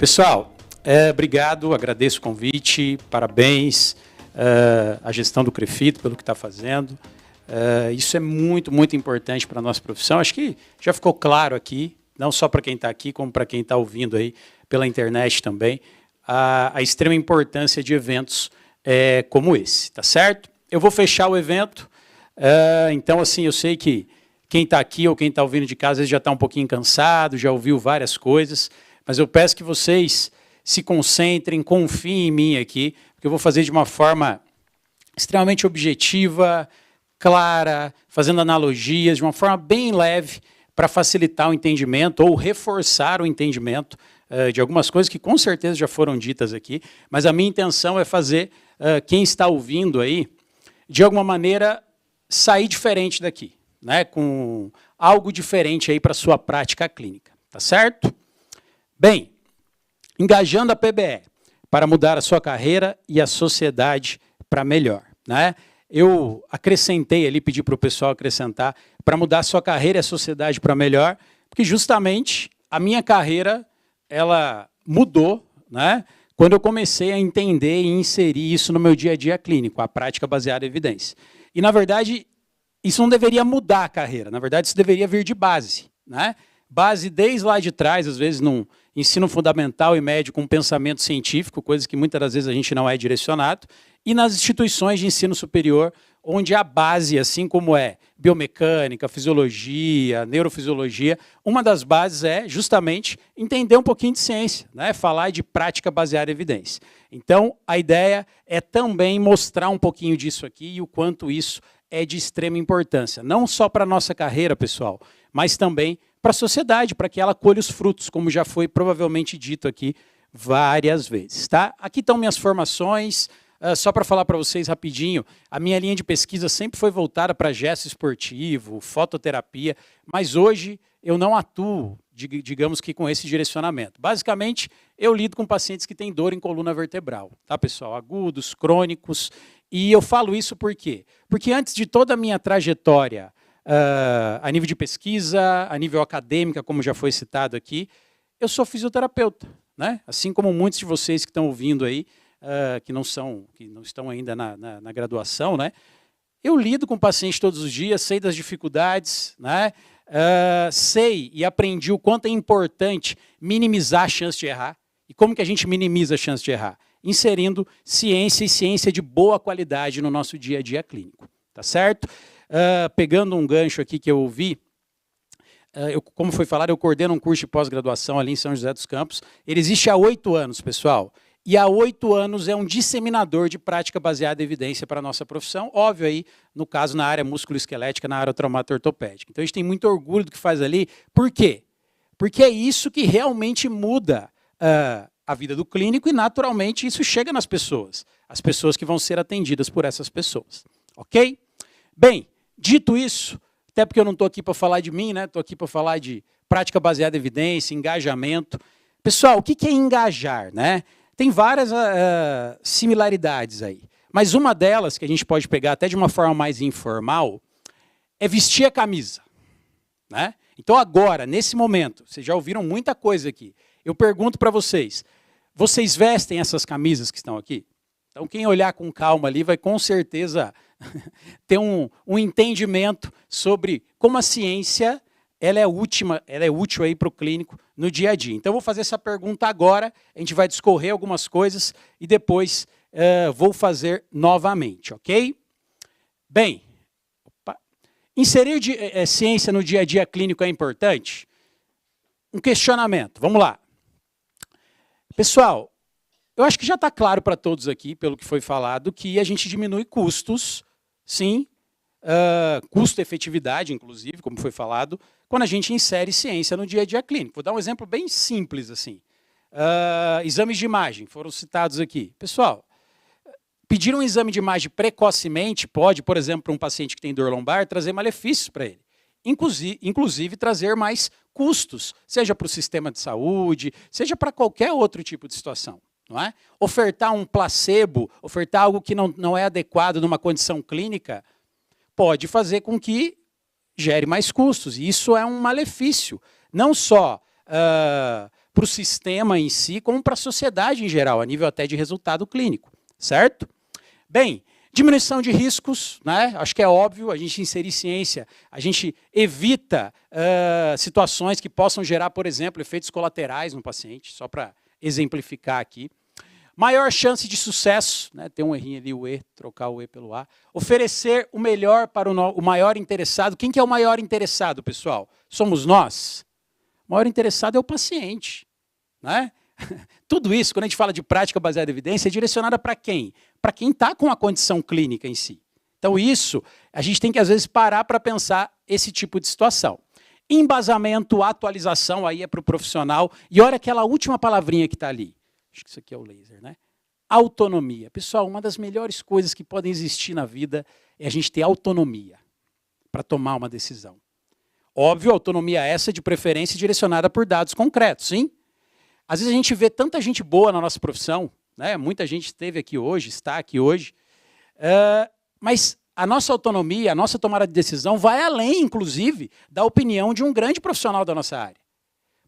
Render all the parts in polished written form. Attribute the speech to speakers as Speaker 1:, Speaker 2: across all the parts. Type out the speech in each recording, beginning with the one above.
Speaker 1: Pessoal, obrigado, agradeço o convite, parabéns à gestão do CREFIT pelo que está fazendo. Isso é muito, muito importante para a nossa profissão. Acho que já ficou claro aqui, não só para quem está aqui, como para quem está ouvindo aí pela internet também, a extrema importância de eventos como esse, tá certo? Eu vou fechar o evento, então, assim, eu sei que quem está aqui ou quem está ouvindo de casa já está um pouquinho cansado, já ouviu várias coisas, mas eu peço que vocês se concentrem, confiem em mim aqui, porque eu vou fazer de uma forma extremamente objetiva, clara, fazendo analogias, de uma forma bem leve, para facilitar o entendimento ou reforçar o entendimento de algumas coisas que com certeza já foram ditas aqui, mas a minha intenção é fazer quem está ouvindo aí, de alguma maneira, sair diferente daqui, né, com algo diferente aí para a sua prática clínica, tá certo? Bem, engajando a PBE para mudar a sua carreira e a sociedade para melhor, né? Eu acrescentei ali, pedi para o pessoal acrescentar, para mudar a sua carreira e a sociedade para melhor, porque justamente a minha carreira, ela mudou, né, quando eu comecei a entender e inserir isso no meu dia a dia clínico, a prática baseada em evidência. E, na verdade, isso não deveria mudar a carreira, na verdade, isso deveria vir de base, né? Base desde lá de trás, às vezes, num ensino fundamental e médio com pensamento científico, coisas que muitas das vezes a gente não é direcionado, e nas instituições de ensino superior, onde a base, assim como é biomecânica, fisiologia, neurofisiologia, uma das bases é justamente entender um pouquinho de ciência, né? Falar de prática baseada em evidência. Então, a ideia é também mostrar um pouquinho disso aqui e o quanto isso é de extrema importância, não só para a nossa carreira, pessoal, mas também para a sociedade, para que ela colhe os frutos, como já foi provavelmente dito aqui várias vezes, tá? Aqui estão minhas formações, só para falar para vocês rapidinho, a minha linha de pesquisa sempre foi voltada para gesto esportivo, fototerapia, mas hoje eu não atuo, digamos que com esse direcionamento. Basicamente, eu lido com pacientes que têm dor em coluna vertebral, tá, pessoal? Agudos, crônicos, e eu falo isso por quê? Porque antes de toda a minha trajetória a nível de pesquisa, a nível acadêmica, como já foi citado aqui, eu sou fisioterapeuta, né? Assim como muitos de vocês que estão ouvindo aí, que não estão ainda na graduação, né? Eu lido com pacientes todos os dias, sei das dificuldades, né? Sei e aprendi o quanto é importante minimizar a chance de errar. E como que a gente minimiza a chance de errar? Inserindo ciência e ciência de boa qualidade no nosso dia a dia clínico, tá certo? Pegando um gancho aqui que eu ouvi, como foi falado, eu coordeno um curso de pós-graduação ali em São José dos Campos. Ele existe há 8 anos, pessoal. E há 8 anos é um disseminador de prática baseada em evidência para a nossa profissão, óbvio aí, no caso, na área musculoesquelética, na área traumato-ortopédica. Então, a gente tem muito orgulho do que faz ali. Por quê? Porque é isso que realmente muda a vida do clínico e, naturalmente, isso chega nas pessoas. As pessoas que vão ser atendidas por essas pessoas. Ok? Bem, dito isso, até porque eu não estou aqui para falar de mim, né? Estou aqui para falar de prática baseada em evidência, engajamento. Pessoal, o que é engajar, né? Tem várias similaridades aí, mas uma delas, que a gente pode pegar até de uma forma mais informal, é vestir a camisa, né? Então agora, nesse momento, vocês já ouviram muita coisa aqui, eu pergunto para vocês, vocês vestem essas camisas que estão aqui? Então quem olhar com calma ali vai com certeza ter um entendimento sobre como a ciência ela é útil aí para o clínico no dia a dia. Então, eu vou fazer essa pergunta agora, a gente vai discorrer algumas coisas e depois vou fazer novamente, ok? Bem, inserir ciência no dia a dia clínico é importante? Um questionamento, vamos lá. Pessoal, eu acho que já está claro para todos aqui, pelo que foi falado, que a gente diminui custos, sim, custo-efetividade, inclusive, como foi falado, quando a gente insere ciência no dia a dia clínico. Vou dar um exemplo bem simples, assim. Exames de imagem, foram citados aqui. Pessoal, pedir um exame de imagem precocemente pode, por exemplo, para um paciente que tem dor lombar, trazer malefícios para ele. Inclusive trazer mais custos, seja para o sistema de saúde, seja para qualquer outro tipo de situação. Não é? Ofertar um placebo, ofertar algo que não é adequado numa condição clínica, pode fazer com que gere mais custos. E isso é um malefício, não só para o sistema em si, como para a sociedade em geral, a nível até de resultado clínico, certo? Bem, diminuição de riscos, né? Acho que é óbvio, a gente inserir ciência, a gente evita situações que possam gerar, por exemplo, efeitos colaterais no paciente, só para exemplificar aqui. Maior chance de sucesso, né? Tem um errinho ali, o E, trocar o E pelo A. Oferecer o melhor para o maior interessado. Quem que é o maior interessado, pessoal? Somos nós. O maior interessado é o paciente, né? Tudo isso, quando a gente fala de prática baseada em evidência, é direcionada para quem? Para quem está com a condição clínica em si. Então isso, a gente tem que às vezes parar para pensar esse tipo de situação. Embasamento, atualização, aí é para o profissional. E olha aquela última palavrinha que está ali. Acho que isso aqui é o laser, né? Autonomia. Pessoal, uma das melhores coisas que podem existir na vida é a gente ter autonomia para tomar uma decisão. Óbvio, autonomia essa de preferência direcionada por dados concretos, sim? Às vezes a gente vê tanta gente boa na nossa profissão, né? Muita gente esteve aqui hoje, está aqui hoje, mas a nossa autonomia, a nossa tomada de decisão vai além, inclusive, da opinião de um grande profissional da nossa área.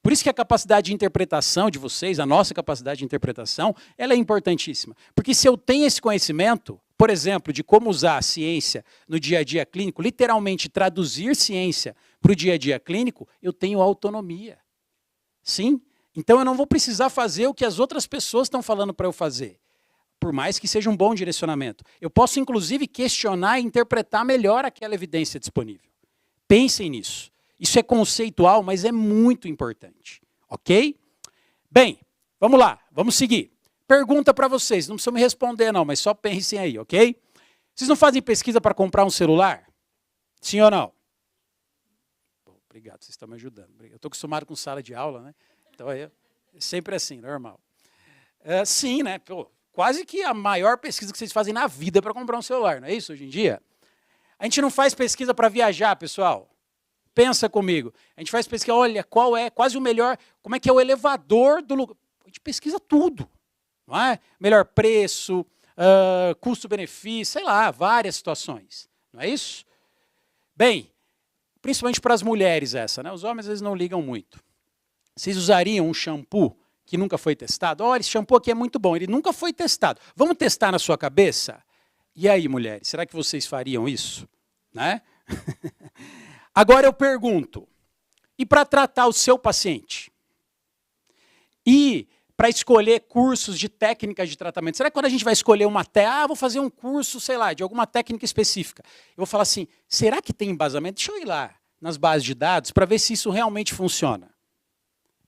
Speaker 1: Por isso que a capacidade de interpretação de vocês, a nossa capacidade de interpretação, ela é importantíssima. Porque se eu tenho esse conhecimento, por exemplo, de como usar a ciência no dia a dia clínico, literalmente traduzir ciência para o dia a dia clínico, eu tenho autonomia. Sim? Então eu não vou precisar fazer o que as outras pessoas estão falando para eu fazer, por mais que seja um bom direcionamento. Eu posso, inclusive, questionar e interpretar melhor aquela evidência disponível. Pensem nisso. Isso é conceitual, mas é muito importante. Ok? Bem, vamos lá, vamos seguir. Pergunta para vocês, não precisam me responder não, mas só pensem aí, ok? Vocês não fazem pesquisa para comprar um celular? Sim ou não? Bom, obrigado, vocês estão me ajudando. Eu estou acostumado com sala de aula, né? Então é sempre assim, normal. Sim, né? Pô, quase que a maior pesquisa que vocês fazem na vida é para comprar um celular, não é isso hoje em dia? A gente não faz pesquisa para viajar, pessoal. Pensa comigo. A gente faz pesquisa, olha, qual é quase o melhor, como é que é o elevador do lugar. A gente pesquisa tudo, não é? Melhor preço, custo-benefício, sei lá, várias situações, não é isso? Bem, principalmente para as mulheres essa, né? Os homens às vezes não ligam muito. Vocês usariam um shampoo que nunca foi testado? Olha, esse shampoo aqui é muito bom, ele nunca foi testado. Vamos testar na sua cabeça? E aí, mulheres, será que vocês fariam isso? Né? Agora eu pergunto, e para tratar o seu paciente? E para escolher cursos de técnicas de tratamento? Será que quando a gente vai escolher uma técnica, vou fazer um curso, sei lá, de alguma técnica específica, eu vou falar assim, será que tem embasamento? Deixa eu ir lá nas bases de dados para ver se isso realmente funciona.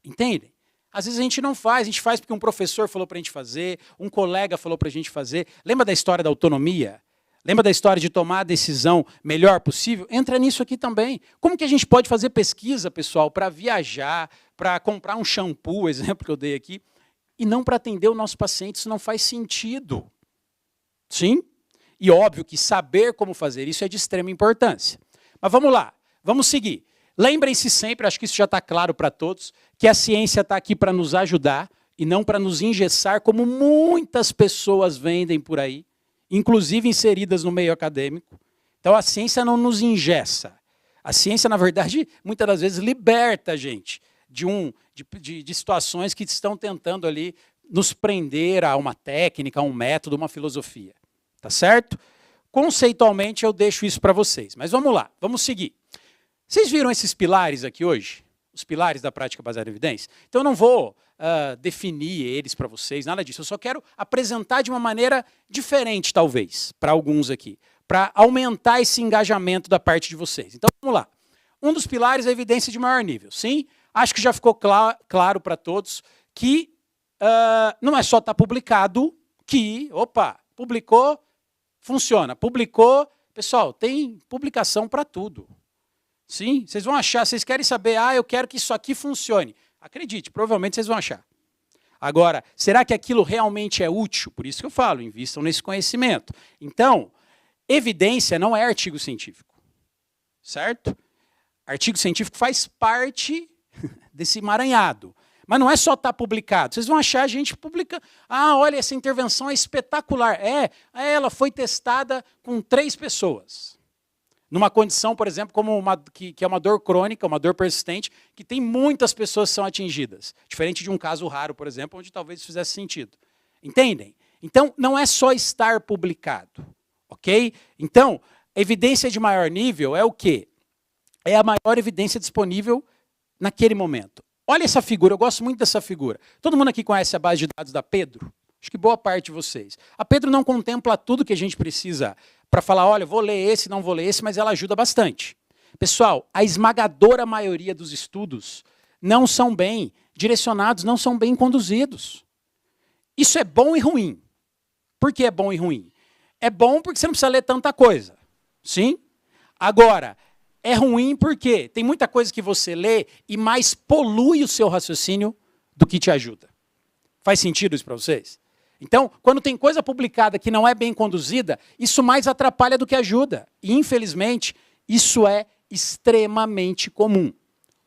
Speaker 1: Entendem? Às vezes a gente não faz, a gente faz porque um professor falou para a gente fazer, um colega falou para a gente fazer. Lembra da história da autonomia? Lembra da história de tomar a decisão melhor possível? Entra nisso aqui também. Como que a gente pode fazer pesquisa, pessoal, para viajar, para comprar um shampoo, exemplo que eu dei aqui, e não para atender o nosso paciente? Isso não faz sentido. Sim? E óbvio que saber como fazer isso é de extrema importância. Mas vamos lá, vamos seguir. Lembrem-se sempre, acho que isso já está claro para todos, que a ciência está aqui para nos ajudar e não para nos engessar, como muitas pessoas vendem por aí, inclusive inseridas no meio acadêmico. Então a ciência não nos engessa. A ciência, na verdade, muitas das vezes liberta a gente de situações que estão tentando ali nos prender a uma técnica, a um método, uma filosofia. Tá certo? Conceitualmente eu deixo isso para vocês. Mas vamos lá, vamos seguir. Vocês viram esses pilares aqui hoje? Os pilares da prática baseada em evidência? Então eu não vou definir eles para vocês, nada disso. Eu só quero apresentar de uma maneira diferente, talvez, para alguns aqui, para aumentar esse engajamento da parte de vocês. Então vamos lá. Um dos pilares é a evidência de maior nível. Sim, acho que já ficou claro para todos que não é só estar publicado que, opa, publicou, funciona. Publicou, pessoal, tem publicação para tudo. Sim, vocês vão achar, vocês querem saber, eu quero que isso aqui funcione. Acredite, provavelmente vocês vão achar. Agora, será que aquilo realmente é útil? Por isso que eu falo, invistam nesse conhecimento. Então, evidência não é artigo científico, certo? Artigo científico faz parte desse emaranhado. Mas não é só estar publicado. Vocês vão achar a gente publicando. Olha, essa intervenção é espetacular. Ela foi testada com 3 pessoas. Numa condição, por exemplo, como que é uma dor crônica, uma dor persistente, que tem muitas pessoas que são atingidas. Diferente de um caso raro, por exemplo, onde talvez fizesse sentido. Entendem? Então, não é só estar publicado. Ok? Então, evidência de maior nível é o quê? É a maior evidência disponível naquele momento. Olha essa figura, eu gosto muito dessa figura. Todo mundo aqui conhece a base de dados da Pedro? Acho que boa parte de vocês. A Pedro não contempla tudo que a gente precisa para falar, olha, vou ler esse, não vou ler esse, mas ela ajuda bastante. Pessoal, a esmagadora maioria dos estudos não são bem direcionados, não são bem conduzidos. Isso é bom e ruim. Por que é bom e ruim? É bom porque você não precisa ler tanta coisa. Sim? Agora, é ruim porque tem muita coisa que você lê e mais polui o seu raciocínio do que te ajuda. Faz sentido isso para vocês? Então, quando tem coisa publicada que não é bem conduzida, isso mais atrapalha do que ajuda. E, infelizmente, isso é extremamente comum.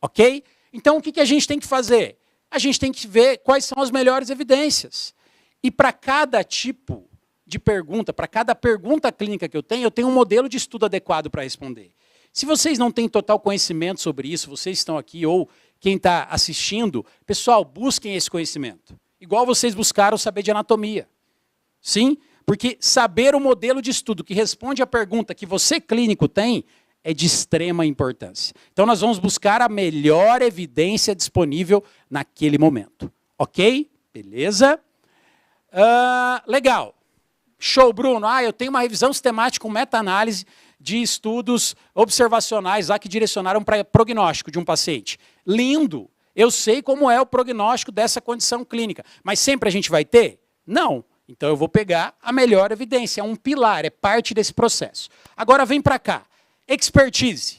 Speaker 1: Ok? Então, o que a gente tem que fazer? A gente tem que ver quais são as melhores evidências. E para cada tipo de pergunta, para cada pergunta clínica que eu tenho um modelo de estudo adequado para responder. Se vocês não têm total conhecimento sobre isso, vocês estão aqui ou quem está assistindo, pessoal, busquem esse conhecimento. Igual vocês buscaram saber de anatomia. Sim? Porque saber o modelo de estudo que responde à pergunta que você clínico tem é de extrema importância. Então nós vamos buscar a melhor evidência disponível naquele momento. Ok? Beleza? Legal. Show, Bruno. Eu tenho uma revisão sistemática com meta-análise de estudos observacionais lá que direcionaram para prognóstico de um paciente. Lindo. Eu sei como é o prognóstico dessa condição clínica. Mas sempre a gente vai ter? Não. Então eu vou pegar a melhor evidência. É um pilar, é parte desse processo. Agora vem para cá. Expertise.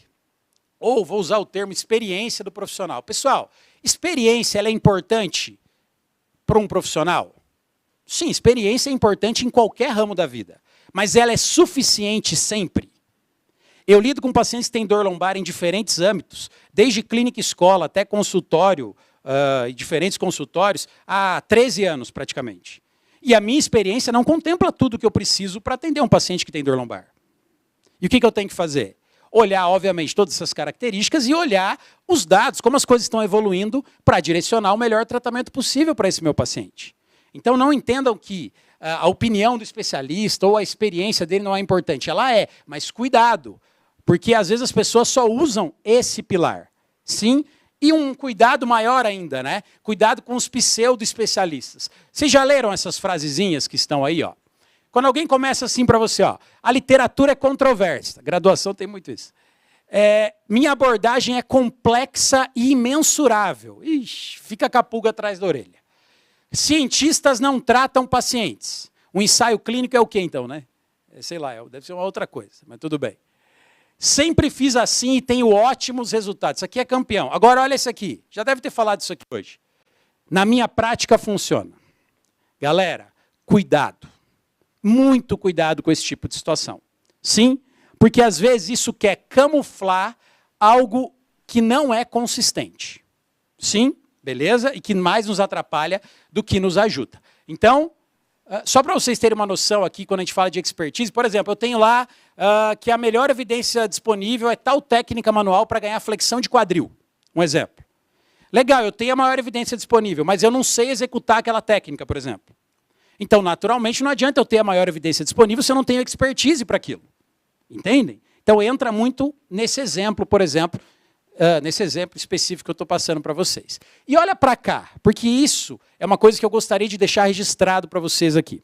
Speaker 1: Ou vou usar o termo experiência do profissional. Pessoal, experiência ela é importante para um profissional? Sim, experiência é importante em qualquer ramo da vida. Mas ela é suficiente sempre? Eu lido com pacientes que têm dor lombar em diferentes âmbitos, desde clínica e escola até consultório, diferentes consultórios, há 13 anos praticamente. E a minha experiência não contempla tudo que eu preciso para atender um paciente que tem dor lombar. E o que eu tenho que fazer? Olhar, obviamente, todas essas características e olhar os dados, como as coisas estão evoluindo para direcionar o melhor tratamento possível para esse meu paciente. Então não entendam que a opinião do especialista ou a experiência dele não é importante. Ela é, mas cuidado. Porque, às vezes, as pessoas só usam esse pilar. Sim? E um cuidado maior ainda, né? Cuidado com os pseudo-especialistas. Vocês já leram essas frasezinhas que estão aí, ó? Quando alguém começa assim para você, ó, a literatura é controversa. Graduação tem muito isso. Minha abordagem é complexa e imensurável. Ixi, fica com a pulga atrás da orelha. Cientistas não tratam pacientes. O ensaio clínico é o quê, então, né? Sei lá, deve ser uma outra coisa, mas tudo bem. Sempre fiz assim e tenho ótimos resultados. Isso aqui é campeão. Agora, olha esse aqui. Já deve ter falado isso aqui hoje. Na minha prática, funciona. Galera, cuidado. Muito cuidado com esse tipo de situação. Sim, porque às vezes isso quer camuflar algo que não é consistente. Sim, beleza? E que mais nos atrapalha do que nos ajuda. Então, só para vocês terem uma noção aqui, quando a gente fala de expertise, por exemplo, eu tenho lá que a melhor evidência disponível é tal técnica manual para ganhar flexão de quadril. Um exemplo. Legal, eu tenho a maior evidência disponível, mas eu não sei executar aquela técnica, por exemplo. Então, naturalmente, não adianta eu ter a maior evidência disponível se eu não tenho expertise para aquilo. Entendem? Então, entra muito nesse exemplo, por exemplo, nesse exemplo específico que eu estou passando para vocês. E olha para cá, porque isso é uma coisa que eu gostaria de deixar registrado para vocês aqui.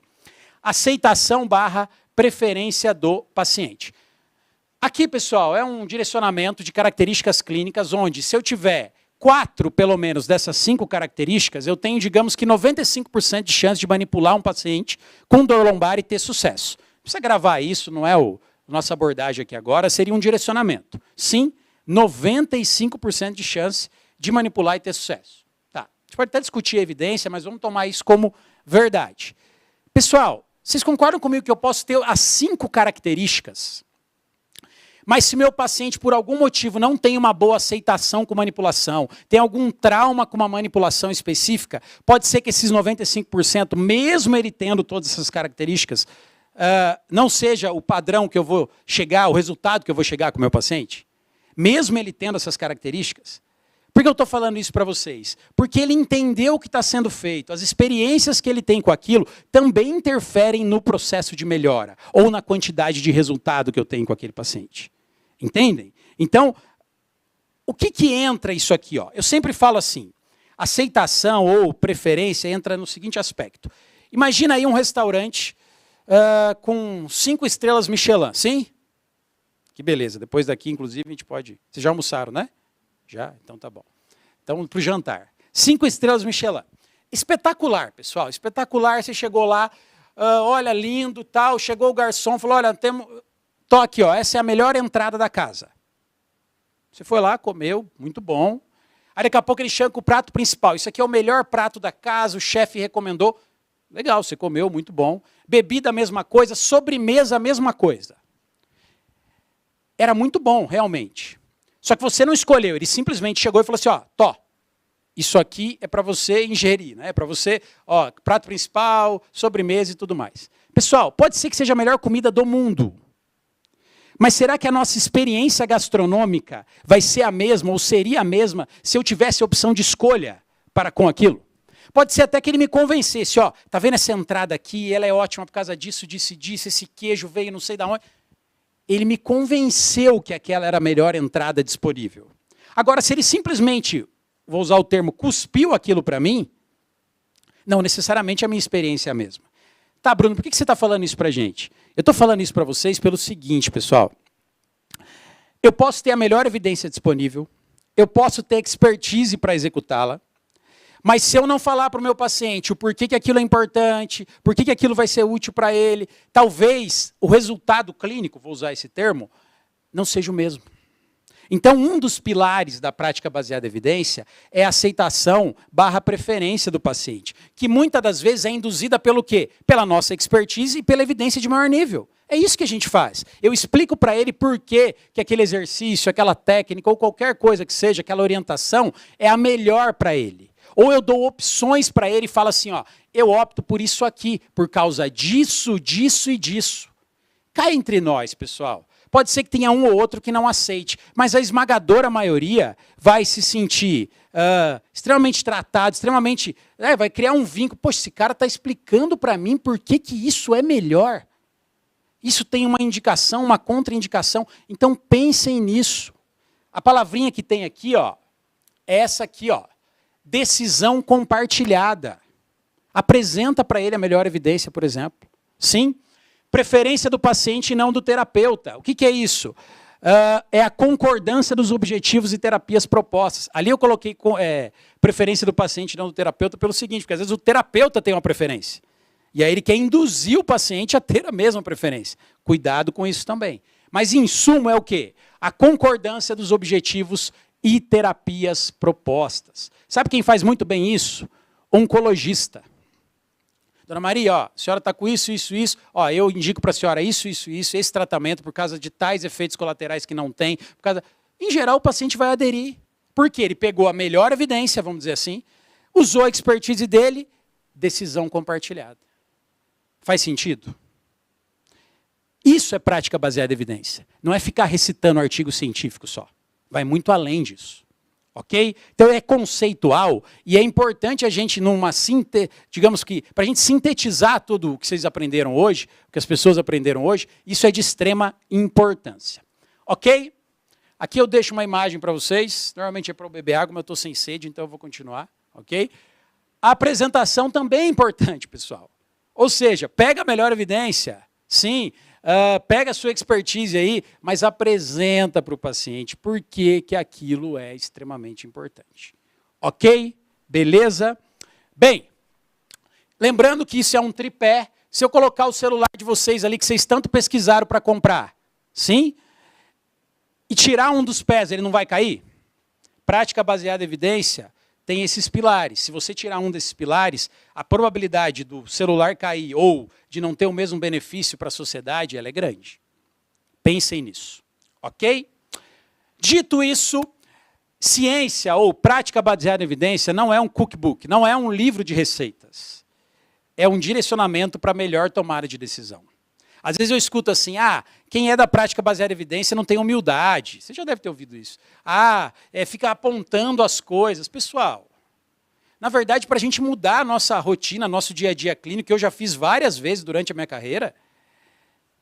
Speaker 1: Aceitação / preferência do paciente. Aqui, pessoal, é um direcionamento de características clínicas, onde se eu tiver 4, pelo menos, dessas 5 características, eu tenho, digamos que 95% de chance de manipular um paciente com dor lombar e ter sucesso. Não precisa gravar isso, não é a nossa abordagem aqui agora, seria um direcionamento. Sim, 95% de chance de manipular e ter sucesso. Tá. A gente pode até discutir a evidência, mas vamos tomar isso como verdade. Pessoal, vocês concordam comigo que eu posso ter as 5 características, mas se meu paciente, por algum motivo, não tem uma boa aceitação com manipulação, tem algum trauma com uma manipulação específica, pode ser que esses 95%, mesmo ele tendo todas essas características, não seja o padrão que eu vou chegar, o resultado que eu vou chegar com o meu paciente? Mesmo ele tendo essas características? Por que eu estou falando isso para vocês? Porque ele entendeu o que está sendo feito. As experiências que ele tem com aquilo também interferem no processo de melhora, ou na quantidade de resultado que eu tenho com aquele paciente. Entendem? Então, o que entra isso aqui? Ó? Eu sempre falo assim, aceitação ou preferência entra no seguinte aspecto. Imagina aí um restaurante com 5 estrelas Michelin, sim? Que beleza, depois daqui, inclusive, a gente pode... Vocês já almoçaram, né? Já? Então tá bom. Então, para o jantar. 5 estrelas Michelin. Espetacular, pessoal. Espetacular. Você chegou lá, olha, lindo, tal. Chegou o garçom, falou, olha, tô aqui, ó, essa é a melhor entrada da casa. Você foi lá, comeu, muito bom. Aí daqui a pouco ele chega com o prato principal. Isso aqui é o melhor prato da casa, o chefe recomendou. Legal, você comeu, muito bom. Bebida, a mesma coisa. Sobremesa, a mesma coisa. Era muito bom, realmente. Só que você não escolheu, ele simplesmente chegou e falou assim, ó, isso aqui é para você ingerir, né? É para você, ó, prato principal, sobremesa e tudo mais. Pessoal, pode ser que seja a melhor comida do mundo, mas será que a nossa experiência gastronômica vai ser a mesma, ou seria a mesma, se eu tivesse a opção de escolha para com aquilo? Pode ser até que ele me convencesse, ó, tá vendo essa entrada aqui, ela é ótima por causa disso, disso, esse queijo veio não sei de onde. Ele me convenceu que aquela era a melhor entrada disponível. Agora, se ele simplesmente, vou usar o termo, cuspiu aquilo para mim, não necessariamente a minha experiência é a mesma. Tá, Bruno, por que você está falando isso para a gente? Eu estou falando isso para vocês pelo seguinte, pessoal. Eu posso ter a melhor evidência disponível, eu posso ter expertise para executá-la, mas se eu não falar para o meu paciente o porquê que aquilo é importante, porquê que aquilo vai ser útil para ele, talvez o resultado clínico, vou usar esse termo, não seja o mesmo. Então, um dos pilares da prática baseada em evidência é a aceitação / preferência do paciente, que muitas das vezes é induzida pelo quê? Pela nossa expertise e pela evidência de maior nível. É isso que a gente faz. Eu explico para ele por que aquele exercício, aquela técnica ou qualquer coisa que seja, aquela orientação, é a melhor para ele. Ou eu dou opções para ele e falo assim, ó, eu opto por isso aqui, por causa disso, disso e disso. Cá entre nós, pessoal. Pode ser que tenha um ou outro que não aceite, mas a esmagadora maioria vai se sentir extremamente tratado, extremamente... vai criar um vínculo. Poxa, esse cara está explicando para mim por que isso é melhor. Isso tem uma indicação, uma contraindicação. Então pensem nisso. A palavrinha que tem aqui, ó, é essa aqui, ó. Decisão compartilhada. Apresenta para ele a melhor evidência, por exemplo. Sim? Preferência do paciente e não do terapeuta. O que é isso? É a concordância dos objetivos e terapias propostas. Ali eu coloquei preferência do paciente e não do terapeuta pelo seguinte, porque às vezes o terapeuta tem uma preferência. E aí ele quer induzir o paciente a ter a mesma preferência. Cuidado com isso também. Mas em suma é o quê? A concordância dos objetivos e terapias propostas. Sabe quem faz muito bem isso? Oncologista. Dona Maria, ó, a senhora está com isso, ó, eu indico para a senhora isso, esse tratamento por causa de tais efeitos colaterais que não tem. Em geral, o paciente vai aderir. Por quê? Ele pegou a melhor evidência, vamos dizer assim, usou a expertise dele, decisão compartilhada. Faz sentido? Isso é prática baseada em evidência. Não é ficar recitando artigo científico só. Vai muito além disso. Ok? Então é conceitual e é importante a gente digamos que, para a gente sintetizar tudo o que vocês aprenderam hoje, o que as pessoas aprenderam hoje, isso é de extrema importância. Ok? Aqui eu deixo uma imagem para vocês, normalmente é para eu beber água, mas eu estou sem sede, então eu vou continuar. Ok? A apresentação também é importante, pessoal. Ou seja, pega a melhor evidência, sim, pega a sua expertise aí, mas apresenta para o paciente por que aquilo é extremamente importante. Ok? Beleza? Bem, lembrando que isso é um tripé, se eu colocar o celular de vocês ali, que vocês tanto pesquisaram para comprar, sim? E tirar um dos pés, ele não vai cair? Prática baseada em evidência tem esses pilares. Se você tirar um desses pilares, a probabilidade do celular cair ou de não ter o mesmo benefício para a sociedade, ela é grande. Pensem nisso. Ok? Dito isso, ciência ou prática baseada em evidência não é um cookbook, não é um livro de receitas. É um direcionamento para melhor tomada de decisão. Às vezes eu escuto assim, quem é da prática baseada em evidência não tem humildade. Você já deve ter ouvido isso. Fica apontando as coisas. Pessoal, na verdade, para a gente mudar a nossa rotina, nosso dia a dia clínico, que eu já fiz várias vezes durante a minha carreira,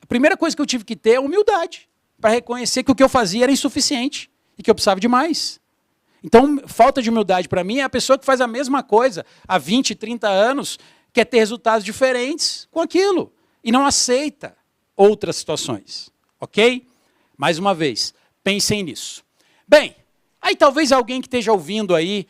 Speaker 1: a primeira coisa que eu tive que ter é humildade, para reconhecer que o que eu fazia era insuficiente e que eu precisava de mais. Então, falta de humildade para mim é a pessoa que faz a mesma coisa há 20, 30 anos, quer ter resultados diferentes com aquilo e não aceita outras situações, ok? Mais uma vez, pensem nisso. Bem, aí talvez alguém que esteja ouvindo aí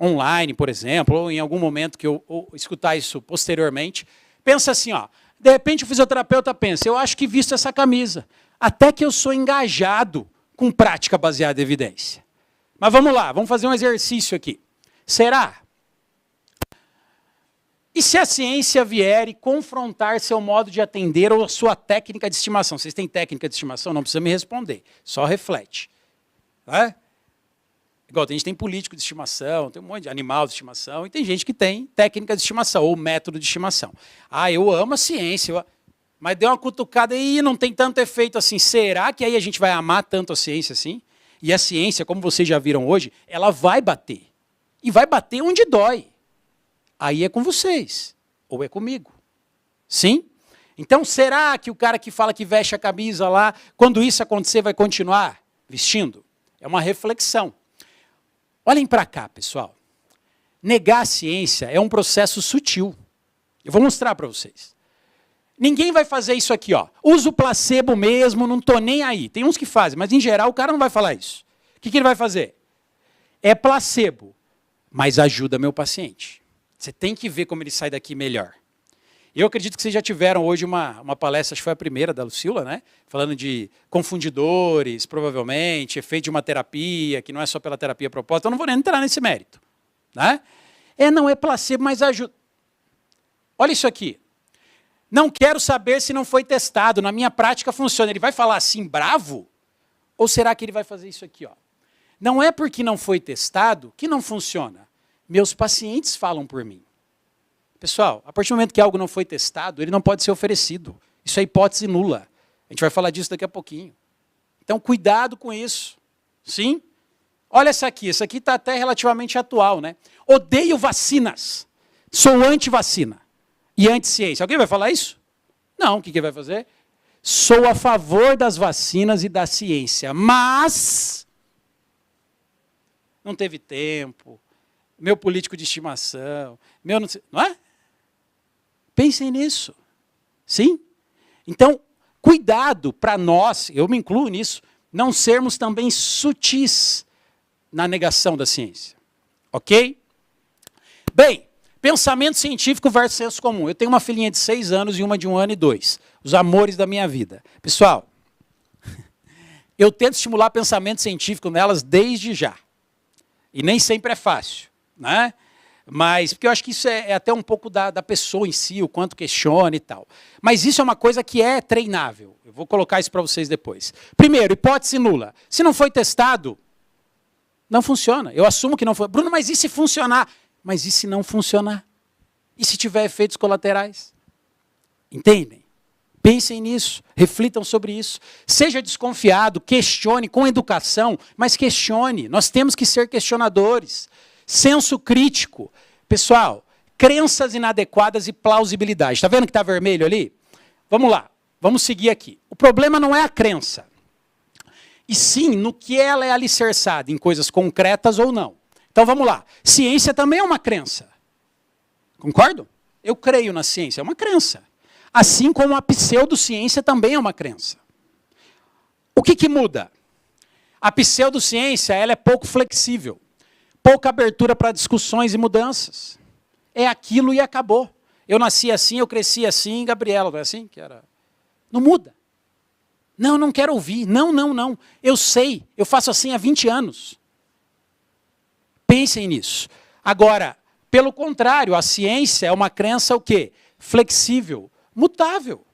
Speaker 1: online, por exemplo, ou em algum momento que eu escutar isso posteriormente, pensa assim, de repente o fisioterapeuta pensa, eu acho que visto essa camisa, até que eu sou engajado com prática baseada em evidência. Mas vamos lá, vamos fazer um exercício aqui. Será? E se a ciência vier e confrontar seu modo de atender ou sua técnica de estimação? Vocês têm técnica de estimação? Não precisa me responder, só reflete. Igual tem gente que tem político de estimação, tem um monte de animal de estimação, e tem gente que tem técnica de estimação ou método de estimação. Eu amo a ciência, mas deu uma cutucada e não tem tanto efeito assim. Será que aí a gente vai amar tanto a ciência assim? E a ciência, como vocês já viram hoje, ela vai bater. E vai bater onde dói. Aí é com vocês, ou é comigo. Sim? Então, será que o cara que fala que veste a camisa lá, quando isso acontecer, vai continuar vestindo? É uma reflexão. Olhem para cá, pessoal. Negar a ciência é um processo sutil. Eu vou mostrar para vocês. Ninguém vai fazer isso aqui, Usa o placebo mesmo, não estou nem aí. Tem uns que fazem, mas em geral o cara não vai falar isso. O que ele vai fazer? É placebo, mas ajuda meu paciente. Você tem que ver como ele sai daqui melhor. Eu acredito que vocês já tiveram hoje uma palestra, acho que foi a primeira da Lucila, né? Falando de confundidores, provavelmente, efeito de uma terapia, que não é só pela terapia proposta. Eu não vou nem entrar nesse mérito. Né? Não é placebo, mas ajuda. Olha isso aqui. Não quero saber se não foi testado. Na minha prática funciona. Ele vai falar assim, bravo? Ou será que ele vai fazer isso aqui? Não é porque não foi testado que não funciona. Meus pacientes falam por mim. Pessoal, a partir do momento que algo não foi testado, ele não pode ser oferecido. Isso é hipótese nula. A gente vai falar disso daqui a pouquinho. Então, cuidado com isso. Sim? Olha essa aqui está até relativamente atual, né? Odeio vacinas. Sou anti-vacina e anti-ciência. Alguém vai falar isso? Não, o que ele vai fazer? Sou a favor das vacinas e da ciência, mas não teve tempo, meu político de estimação, meu não sei, não é? Pensem nisso. Sim? Então, cuidado para nós, eu me incluo nisso, não sermos também sutis na negação da ciência. Ok? Bem, pensamento científico versus senso comum. Eu tenho uma filhinha de 6 anos e uma de 1 ano e 2. Os amores da minha vida. Pessoal, eu tento estimular pensamento científico nelas desde já. E nem sempre é fácil. Né? Mas, porque eu acho que isso é até um pouco da pessoa em si, o quanto questiona e tal. Mas isso é uma coisa que é treinável. Eu vou colocar isso para vocês depois. Primeiro, hipótese nula. Se não foi testado, não funciona. Eu assumo que não foi. Bruno, mas e se funcionar? Mas e se não funcionar? E se tiver efeitos colaterais? Entendem? Pensem nisso, reflitam sobre isso. Seja desconfiado, questione com educação, mas questione. Nós temos que ser questionadores. Senso crítico. Pessoal, crenças inadequadas e plausibilidade. Está vendo que está vermelho ali? Vamos lá, vamos seguir aqui. O problema não é a crença, e sim no que ela é alicerçada, em coisas concretas ou não. Então vamos lá. Ciência também é uma crença. Concordo? Eu creio na ciência, é uma crença. Assim como a pseudociência também é uma crença. O que muda? A pseudociência ela é pouco flexível. Pouca abertura para discussões e mudanças. É aquilo e acabou. Eu nasci assim, eu cresci assim, Gabriela, não é assim que era? Não muda. Não, não quero ouvir. Não, não, não. Eu sei, eu faço assim há 20 anos. Pensem nisso. Agora, pelo contrário, a ciência é uma crença o quê? Flexível, mutável.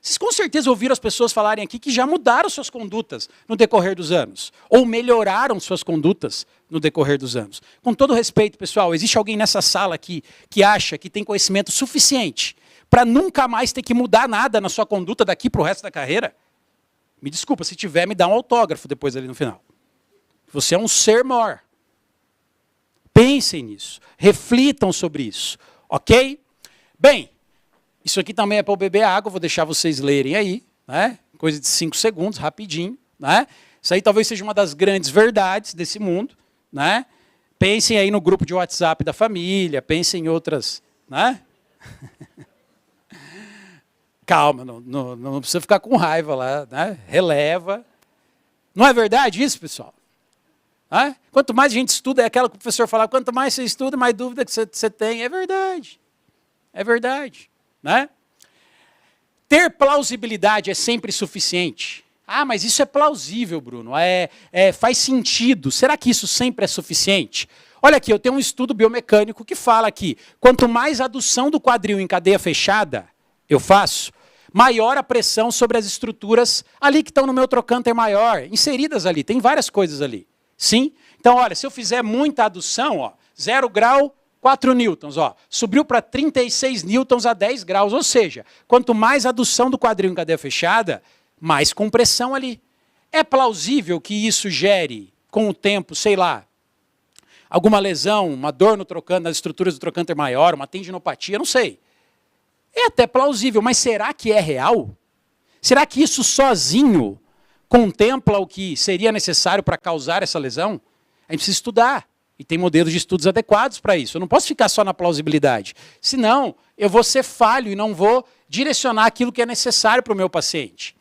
Speaker 1: Vocês com certeza ouviram as pessoas falarem aqui que já mudaram suas condutas no decorrer dos anos. Ou melhoraram suas condutas no decorrer dos anos. Com todo respeito, pessoal, existe alguém nessa sala aqui que acha que tem conhecimento suficiente para nunca mais ter que mudar nada na sua conduta daqui para o resto da carreira? Me desculpa, se tiver, me dá um autógrafo depois ali no final. Você é um ser maior. Pensem nisso, reflitam sobre isso, ok? Bem, isso aqui também é para eu beber água, vou deixar vocês lerem aí, né? Coisa de 5 segundos, rapidinho, né? Isso aí talvez seja uma das grandes verdades desse mundo, né? Pensem aí no grupo de WhatsApp da família, pensem em outras, né? Calma, não precisa ficar com raiva lá, né? Releva. Não é verdade isso, pessoal? É? Quanto mais a gente estuda, é aquela que o professor falava, quanto mais você estuda, mais dúvida que você tem. É verdade. É verdade. Né? Ter plausibilidade é sempre suficiente. Ah, mas isso é plausível, Bruno. Faz sentido. Será que isso sempre é suficiente? Olha aqui, eu tenho um estudo biomecânico que fala que quanto mais adução do quadril em cadeia fechada eu faço, maior a pressão sobre as estruturas ali que estão no meu trocânter maior, inseridas ali. Tem várias coisas ali. Sim? Então, olha, se eu fizer muita adução, ó, 0 grau, 4 newtons, ó, subiu para 36 newtons a 10 graus. Ou seja, quanto mais adução do quadril em cadeia fechada, mais compressão ali. É plausível que isso gere, com o tempo, sei lá, alguma lesão, uma dor no trocânter, nas estruturas do trocânter maior, uma tendinopatia, não sei. É até plausível, mas será que é real? Será que isso sozinho contempla o que seria necessário para causar essa lesão? A gente precisa estudar. E tem modelos de estudos adequados para isso. Eu não posso ficar só na plausibilidade. Senão, eu vou ser falho e não vou direcionar aquilo que é necessário para o meu paciente.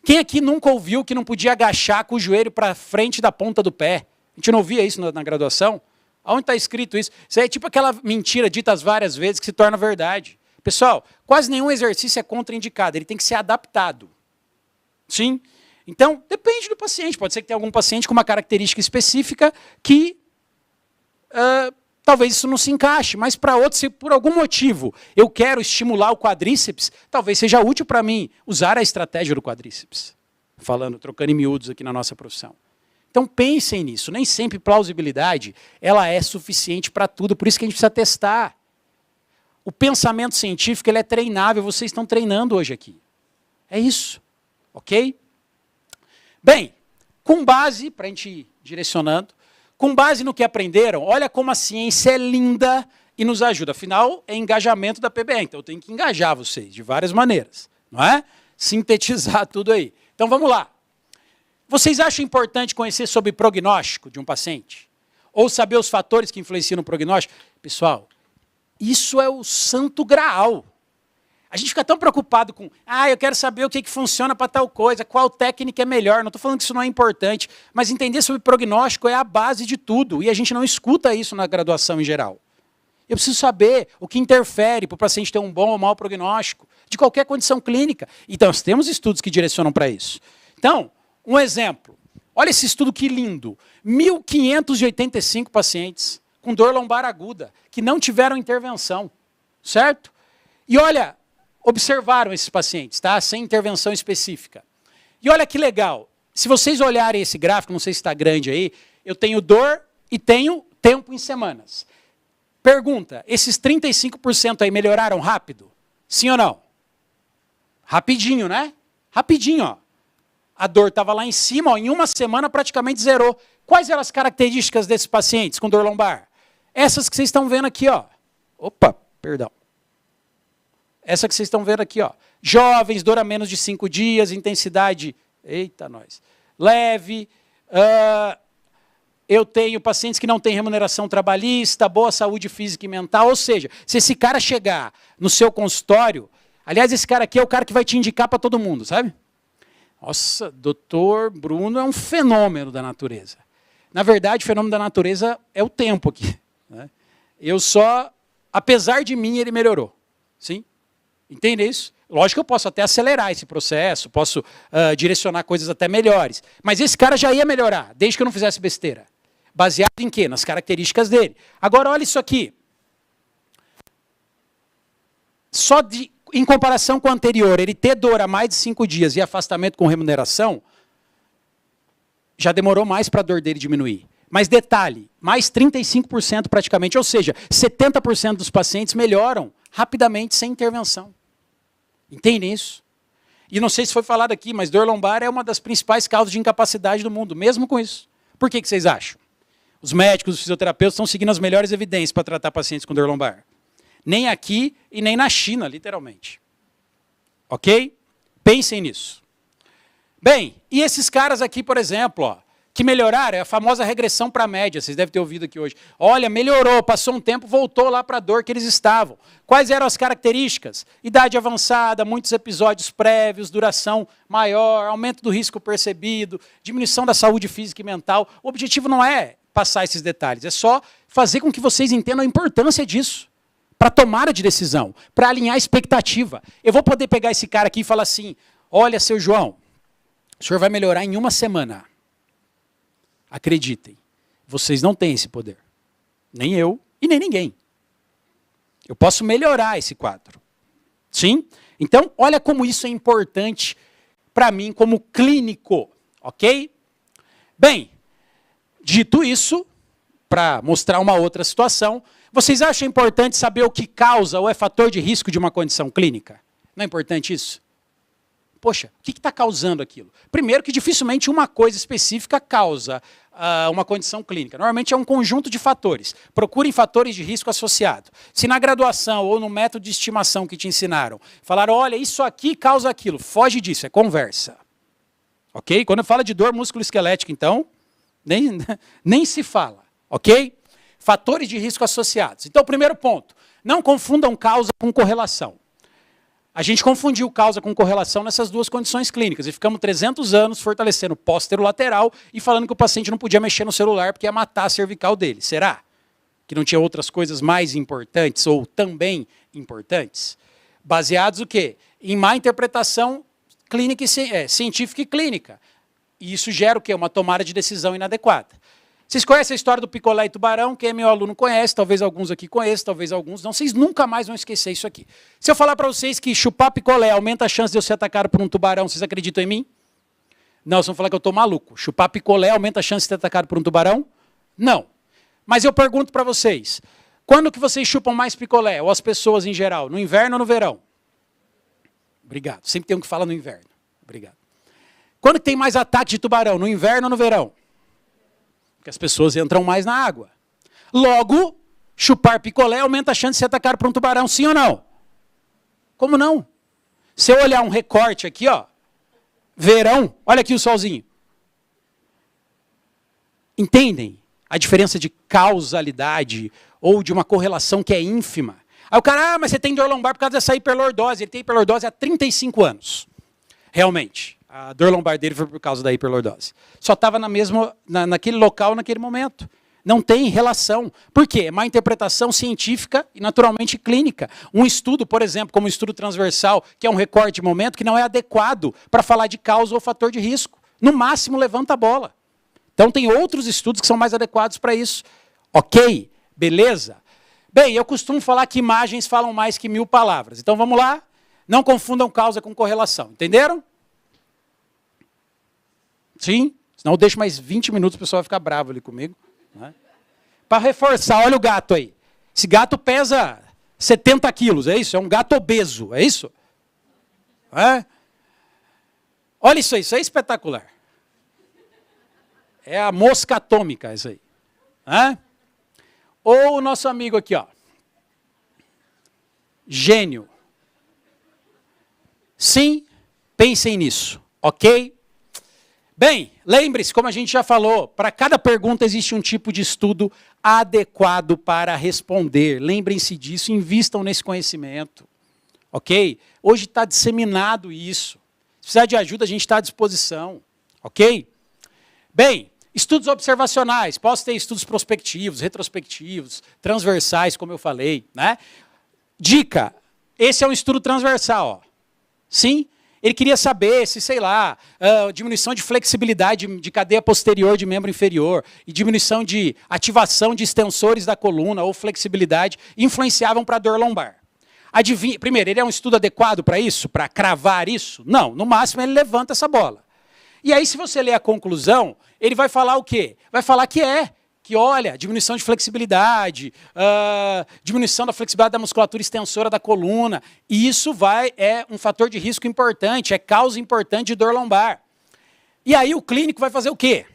Speaker 1: Quem aqui nunca ouviu que não podia agachar com o joelho para frente da ponta do pé? A gente não ouvia isso na graduação? Aonde está escrito isso? Isso é tipo aquela mentira dita várias vezes que se torna verdade. Pessoal, quase nenhum exercício é contraindicado. Ele tem que ser adaptado. Sim? Então, depende do paciente. Pode ser que tenha algum paciente com uma característica específica que talvez isso não se encaixe, mas para outros, se por algum motivo eu quero estimular o quadríceps, talvez seja útil para mim usar a estratégia do quadríceps. Trocando em miúdos aqui na nossa profissão. Então pensem nisso. Nem sempre plausibilidade ela é suficiente para tudo, por isso que a gente precisa testar. O pensamento científico ele é treinável, vocês estão treinando hoje aqui. É isso. Ok? Bem, com base, para a gente ir direcionando, com base no que aprenderam, olha como a ciência é linda e nos ajuda. Afinal, é engajamento da PBE, então eu tenho que engajar vocês de várias maneiras, não é? Sintetizar tudo aí. Então vamos lá. Vocês acham importante conhecer sobre prognóstico de um paciente? Ou saber os fatores que influenciam no prognóstico? Pessoal, isso é o santo graal. A gente fica tão preocupado com, eu quero saber o que funciona para tal coisa, qual técnica é melhor. Não estou falando que isso não é importante, mas entender sobre prognóstico é a base de tudo. E a gente não escuta isso na graduação em geral. Eu preciso saber o que interfere para o paciente ter um bom ou mau prognóstico, de qualquer condição clínica. Então, nós temos estudos que direcionam para isso. Então, um exemplo. Olha esse estudo que lindo. 1.585 pacientes com dor lombar aguda, que não tiveram intervenção. Certo? E olha, observaram esses pacientes, tá? Sem intervenção específica. E olha que legal. Se vocês olharem esse gráfico, não sei se está grande aí, eu tenho dor e tenho tempo em semanas. Pergunta, esses 35% aí melhoraram rápido? Sim ou não? Rapidinho, né? Rapidinho, ó. A dor estava lá em cima, ó, em uma semana praticamente zerou. Quais eram as características desses pacientes com dor lombar? Essas que vocês estão vendo aqui, ó. Opa, perdão. Essa que vocês estão vendo aqui, ó. Jovens, dor a menos de 5 dias, intensidade, eita nós, leve. Eu tenho pacientes que não têm remuneração trabalhista, boa saúde física e mental. Ou seja, se esse cara chegar no seu consultório, aliás, esse cara aqui é o cara que vai te indicar para todo mundo, sabe? Nossa, doutor Bruno é um fenômeno da natureza. Na verdade, o fenômeno da natureza é o tempo aqui. Né? Apesar de mim, ele melhorou. Sim? Entende isso? Lógico que eu posso até acelerar esse processo, posso direcionar coisas até melhores. Mas esse cara já ia melhorar, desde que eu não fizesse besteira. Baseado em quê? Nas características dele. Agora, olha isso aqui. Em comparação com o anterior, ele ter dor há mais de 5 dias e afastamento com remuneração, já demorou mais para a dor dele diminuir. Mas detalhe, mais 35% praticamente, ou seja, 70% dos pacientes melhoram rapidamente sem intervenção. Entendem isso? E não sei se foi falado aqui, mas dor lombar é uma das principais causas de incapacidade do mundo, mesmo com isso. Por que vocês acham? Os médicos, os fisioterapeutas estão seguindo as melhores evidências para tratar pacientes com dor lombar. Nem aqui e nem na China, literalmente. Ok? Pensem nisso. Bem, e esses caras aqui, por exemplo, ó, que melhoraram, é a famosa regressão para a média, vocês devem ter ouvido aqui hoje. Olha, melhorou, passou um tempo, voltou lá para a dor que eles estavam. Quais eram as características? Idade avançada, muitos episódios prévios, duração maior, aumento do risco percebido, diminuição da saúde física e mental. O objetivo não é passar esses detalhes, é só fazer com que vocês entendam a importância disso, para tomada de decisão, para alinhar a expectativa. Eu vou poder pegar esse cara aqui e falar assim, olha, seu João, o senhor vai melhorar em 1 semana. Acreditem, vocês não têm esse poder. Nem eu e nem ninguém. Eu posso melhorar esse quadro. Sim? Então, olha como isso é importante para mim como clínico. Ok? Bem, dito isso, para mostrar uma outra situação, vocês acham importante saber o que causa ou é fator de risco de uma condição clínica? Não é importante isso? Poxa, o que está causando aquilo? Primeiro que dificilmente uma coisa específica causa uma condição clínica. Normalmente é um conjunto de fatores. Procurem fatores de risco associado. Se na graduação ou no método de estimação que te ensinaram, falaram, olha, isso aqui causa aquilo, foge disso, é conversa. Ok? Quando eu falo de dor musculoesquelética, então, nem se fala. Ok? Fatores de risco associados. Então, primeiro ponto, não confundam causa com correlação. A gente confundiu causa com correlação nessas duas condições clínicas e ficamos 300 anos fortalecendo o posterolateral e falando que o paciente não podia mexer no celular porque ia matar a cervical dele. Será? Que não tinha outras coisas mais importantes ou também importantes? Baseados o quê? Em má interpretação clínica e, científica e clínica. E isso gera o quê? Uma tomada de decisão inadequada. Vocês conhecem a história do picolé e tubarão? Quem é meu aluno conhece, talvez alguns aqui conheçam, talvez alguns não. Vocês nunca mais vão esquecer isso aqui. Se eu falar para vocês que chupar picolé aumenta a chance de eu ser atacado por um tubarão, vocês acreditam em mim? Não, vocês vão falar que eu estou maluco. Chupar picolé aumenta a chance de ser atacado por um tubarão? Não. Mas eu pergunto para vocês, quando que vocês chupam mais picolé, ou as pessoas em geral, no inverno ou no verão? Obrigado. Sempre tem um que fala no inverno. Obrigado. Quando que tem mais ataque de tubarão, no inverno ou no verão? Porque as pessoas entram mais na água. Logo, chupar picolé aumenta a chance de ser atacado por um tubarão, sim ou não? Como não? Se eu olhar um recorte aqui, ó, verão, olha aqui o solzinho. Entendem a diferença de causalidade ou de uma correlação que é ínfima? Aí o cara, mas você tem dor lombar por causa dessa hiperlordose. Ele tem hiperlordose há 35 anos. Realmente. A dor lombar dele foi por causa da hiperlordose. Só estava naquele local, naquele momento. Não tem relação. Por quê? É má interpretação científica e naturalmente clínica. Um estudo, por exemplo, como o estudo transversal, que é um recorte de momento, que não é adequado para falar de causa ou fator de risco. No máximo, levanta a bola. Então, tem outros estudos que são mais adequados para isso. Ok? Beleza? Bem, eu costumo falar que imagens falam mais que 1000 palavras. Então, vamos lá? Não confundam causa com correlação. Entenderam? Sim? Senão eu deixo mais 20 minutos, o pessoal vai ficar bravo ali comigo. Né? Para reforçar, olha o gato aí. Esse gato pesa 70 quilos, é isso? É um gato obeso, é isso? É? Olha isso é espetacular. É a mosca atômica, isso aí. É? Ou o nosso amigo aqui, ó. Gênio. Sim, pensem nisso, ok? Bem, lembre-se, como a gente já falou, para cada pergunta existe um tipo de estudo adequado para responder. Lembrem-se disso, invistam nesse conhecimento, ok? Hoje está disseminado isso. Se precisar de ajuda, a gente está à disposição, ok? Bem, estudos observacionais. Posso ter estudos prospectivos, retrospectivos, transversais, como eu falei, né? Dica, esse é um estudo transversal, ó. Sim? Ele queria saber se, sei lá, diminuição de flexibilidade de cadeia posterior de membro inferior e diminuição de ativação de extensores da coluna ou flexibilidade influenciavam para a dor lombar. Adivinha, primeiro, ele é um estudo adequado para isso? Para cravar isso? Não, no máximo ele levanta essa bola. E aí, se você ler a conclusão, ele vai falar o quê? Vai falar que que, olha, diminuição de flexibilidade, diminuição da flexibilidade da musculatura extensora da coluna, e isso é um fator de risco importante, é causa importante de dor lombar. E aí o clínico vai fazer o quê?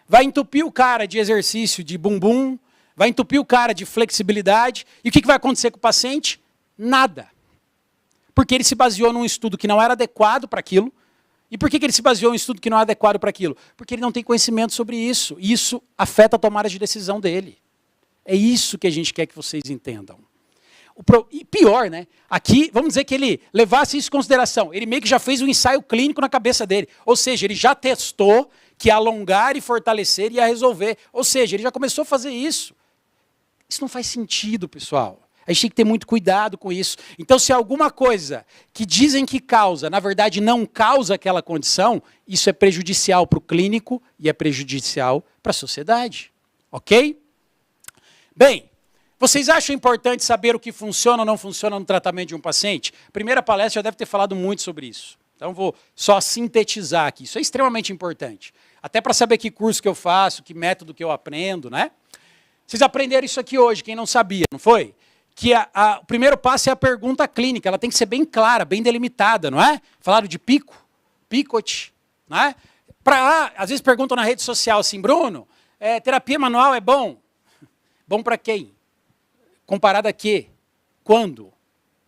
Speaker 1: Vai entupir o cara de exercício de bumbum, vai entupir o cara de flexibilidade, e o que vai acontecer com o paciente? Nada. Porque ele se baseou num estudo que não era adequado para aquilo. E por que ele se baseou em um estudo que não é adequado para aquilo? Porque ele não tem conhecimento sobre isso. E isso afeta a tomada de decisão dele. É isso que a gente quer que vocês entendam. E pior, né? Aqui, vamos dizer que ele levasse isso em consideração. Ele meio que já fez um ensaio clínico na cabeça dele. Ou seja, ele já testou que alongar e fortalecer ia resolver. Ou seja, ele já começou a fazer isso. Isso não faz sentido, pessoal. A gente tem que ter muito cuidado com isso. Então, se alguma coisa que dizem que causa, na verdade não causa aquela condição, isso é prejudicial para o clínico e é prejudicial para a sociedade. Ok? Bem, vocês acham importante saber o que funciona ou não funciona no tratamento de um paciente? Primeira palestra já deve ter falado muito sobre isso. Então, vou só sintetizar aqui. Isso é extremamente importante. Até para saber que curso que eu faço, que método que eu aprendo, né? Vocês aprenderam isso aqui hoje, quem não sabia, não foi? Que o primeiro passo é a pergunta clínica, ela tem que ser bem clara, bem delimitada, não é? Falaram de pico, picot, não é? Às vezes perguntam na rede social assim, Bruno, terapia manual é bom? Bom para quem? Comparado a quê? Quando?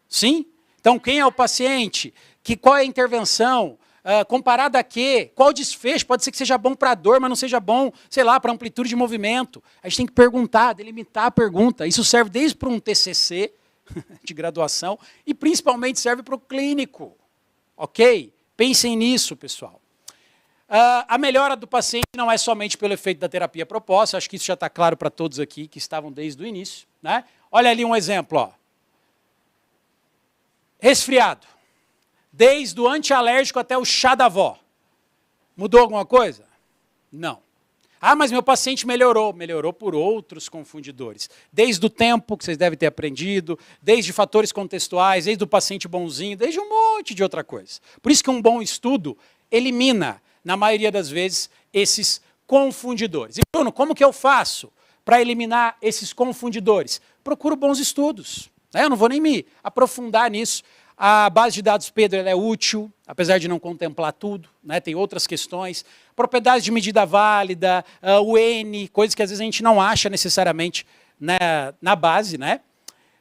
Speaker 1: Sim? Então, quem é o paciente? Qual é a intervenção? Comparado a quê? Qual desfecho? Pode ser que seja bom para a dor, mas não seja bom, sei lá, para amplitude de movimento. A gente tem que perguntar, delimitar a pergunta. Isso serve desde para um TCC de graduação e principalmente serve para o clínico. Ok? Pensem nisso, pessoal. A melhora do paciente não é somente pelo efeito da terapia proposta, acho que isso já está claro para todos aqui que estavam desde o início, né? Olha ali um exemplo, ó. Resfriado. Desde o antialérgico até o chá da avó. Mudou alguma coisa? Não. Ah, mas meu paciente melhorou. Melhorou por outros confundidores. Desde o tempo, que vocês devem ter aprendido, desde fatores contextuais, desde o paciente bonzinho, desde um monte de outra coisa. Por isso que um bom estudo elimina, na maioria das vezes, esses confundidores. E, Bruno, como que eu faço para eliminar esses confundidores? Procuro bons estudos. Eu não vou nem me aprofundar nisso. A base de dados Pedro ela é útil, apesar de não contemplar tudo, né? Tem outras questões. Propriedades de medida válida, o N, coisas que às vezes a gente não acha necessariamente na base, né?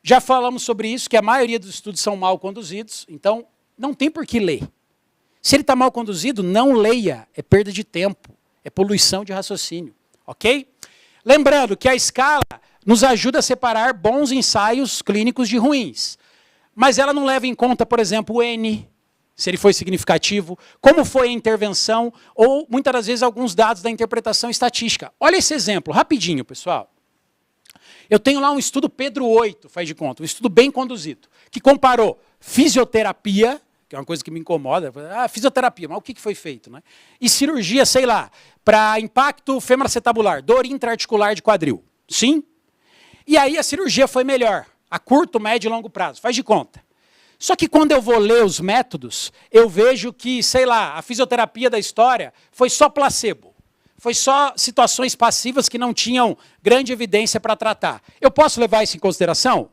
Speaker 1: Já falamos sobre isso, que a maioria dos estudos são mal conduzidos, então não tem por que ler. Se ele está mal conduzido, não leia, é perda de tempo, é poluição de raciocínio, ok? Lembrando que a escala nos ajuda a separar bons ensaios clínicos de ruins. Mas ela não leva em conta, por exemplo, o N, se ele foi significativo, como foi a intervenção, ou, muitas das vezes, alguns dados da interpretação estatística. Olha esse exemplo, rapidinho, pessoal. Eu tenho lá um estudo Pedro 8, faz de conta, um estudo bem conduzido, que comparou fisioterapia, que é uma coisa que me incomoda, fisioterapia, mas o que foi feito, né? E cirurgia, sei lá, para impacto femoroacetabular, dor intraarticular de quadril. Sim? E aí a cirurgia foi melhor. A curto, médio e longo prazo, faz de conta. Só que quando eu vou ler os métodos, eu vejo que, sei lá, a fisioterapia da história foi só placebo. Foi só situações passivas que não tinham grande evidência para tratar. Eu posso levar isso em consideração?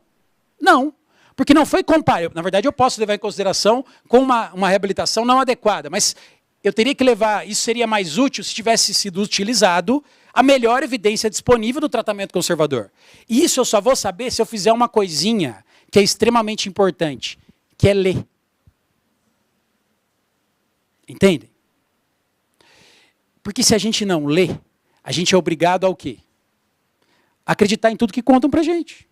Speaker 1: Não, porque não foi comparado. Na verdade, eu posso levar em consideração com uma reabilitação não adequada, mas eu teria que levar, isso seria mais útil se tivesse sido utilizado a melhor evidência disponível do tratamento conservador. E isso eu só vou saber se eu fizer uma coisinha que é extremamente importante, que é ler. Entendem? Porque se a gente não lê, a gente é obrigado ao quê? Acreditar em tudo que contam pra gente.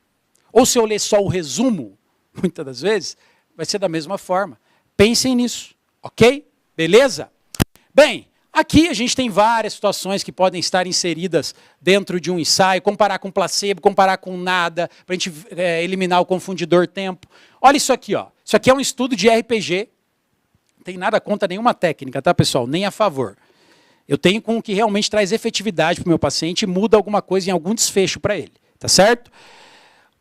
Speaker 1: Ou se eu ler só o resumo, muitas das vezes, vai ser da mesma forma. Pensem nisso, ok? Beleza? Bem, aqui a gente tem várias situações que podem estar inseridas dentro de um ensaio, comparar com placebo, comparar com nada, para a gente eliminar o confundidor tempo. Olha isso aqui, ó. Isso aqui é um estudo de RPG. Não tem nada contra nenhuma técnica, tá, pessoal? Nem a favor. Eu tenho com o que realmente traz efetividade para o meu paciente e muda alguma coisa em algum desfecho para ele, tá certo?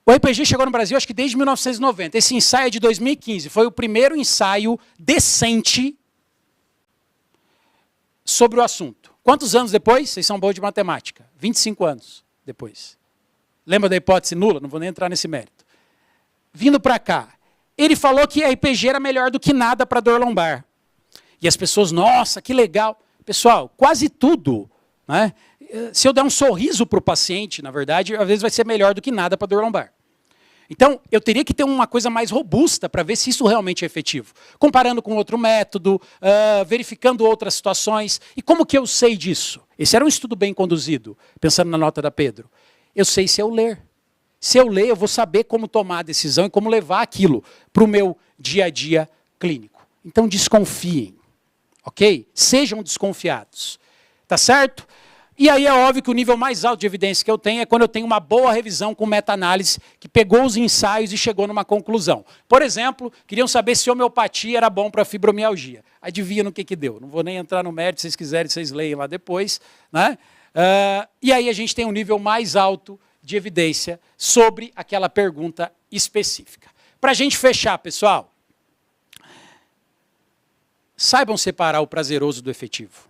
Speaker 1: O RPG chegou no Brasil, acho que desde 1990. Esse ensaio é de 2015. Foi o primeiro ensaio decente sobre o assunto. Quantos anos depois? Vocês são bons de matemática. 25 anos depois. Lembra da hipótese nula? Não vou nem entrar nesse mérito. Vindo para cá, ele falou que a RPG era melhor do que nada para dor lombar. E as pessoas, nossa, que legal. Pessoal, quase tudo, né? Se eu der um sorriso para o paciente, na verdade, às vezes vai ser melhor do que nada para dor lombar. Então, eu teria que ter uma coisa mais robusta para ver se isso realmente é efetivo. Comparando com outro método, verificando outras situações. E como que eu sei disso? Esse era um estudo bem conduzido, pensando na nota da Pedro. Eu sei se eu ler. Se eu ler, eu vou saber como tomar a decisão e como levar aquilo para o meu dia a dia clínico. Então, desconfiem, ok? Sejam desconfiados, tá certo? E aí é óbvio que o nível mais alto de evidência que eu tenho é quando eu tenho uma boa revisão com meta-análise que pegou os ensaios e chegou numa conclusão. Por exemplo, queriam saber se homeopatia era bom para fibromialgia. Adivinha no que deu. Não vou nem entrar no mérito, se vocês quiserem, vocês leem lá depois, né? E aí a gente tem um nível mais alto de evidência sobre aquela pergunta específica. Para a gente fechar, pessoal, saibam separar o prazeroso do efetivo.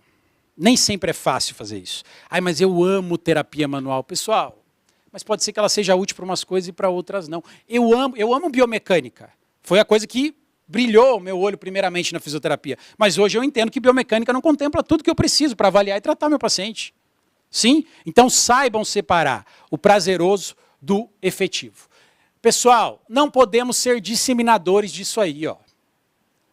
Speaker 1: Nem sempre é fácil fazer isso. Ai, mas eu amo terapia manual. Pessoal, mas pode ser que ela seja útil para umas coisas e para outras não. Eu amo biomecânica. Foi a coisa que brilhou o meu olho primeiramente na fisioterapia. Mas hoje eu entendo que biomecânica não contempla tudo que eu preciso para avaliar e tratar meu paciente. Sim? Então saibam separar o prazeroso do efetivo. Pessoal, não podemos ser disseminadores disso aí, ó.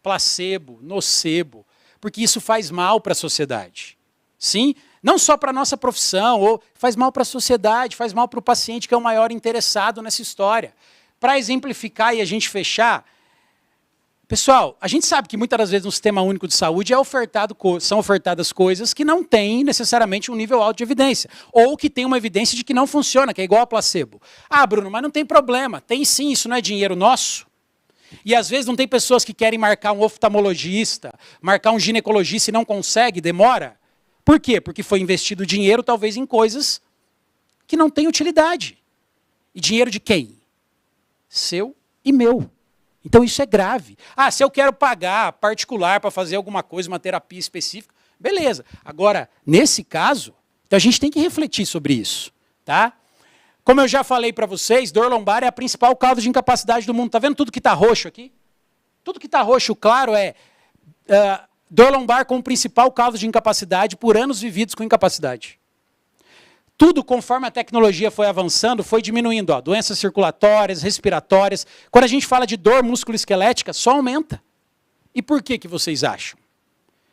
Speaker 1: Placebo, nocebo, porque isso faz mal para a sociedade. Sim? Não só para a nossa profissão, ou faz mal para a sociedade, faz mal para o paciente que é o maior interessado nessa história. Para exemplificar e a gente fechar, pessoal, a gente sabe que muitas das vezes no Sistema Único de Saúde são ofertadas coisas que não têm necessariamente um nível alto de evidência, ou que tem uma evidência de que não funciona, que é igual a placebo. Ah, Bruno, mas não tem problema. Tem sim, isso não é dinheiro nosso. E às vezes não tem pessoas que querem marcar um oftalmologista, marcar um ginecologista e não consegue, demora. Por quê? Porque foi investido dinheiro talvez em coisas que não têm utilidade. E dinheiro de quem? Seu e meu. Então isso é grave. Ah, se eu quero pagar particular para fazer alguma coisa, uma terapia específica, beleza. Agora, nesse caso, então a gente tem que refletir sobre isso, tá? Como eu já falei para vocês, dor lombar é a principal causa de incapacidade do mundo. Está vendo tudo que está roxo aqui? Tudo que está roxo, claro, é dor lombar como principal causa de incapacidade por anos vividos com incapacidade. Tudo, conforme a tecnologia foi avançando, foi diminuindo. Ó, doenças circulatórias, respiratórias. Quando a gente fala de dor musculoesquelética, só aumenta. E por que vocês acham?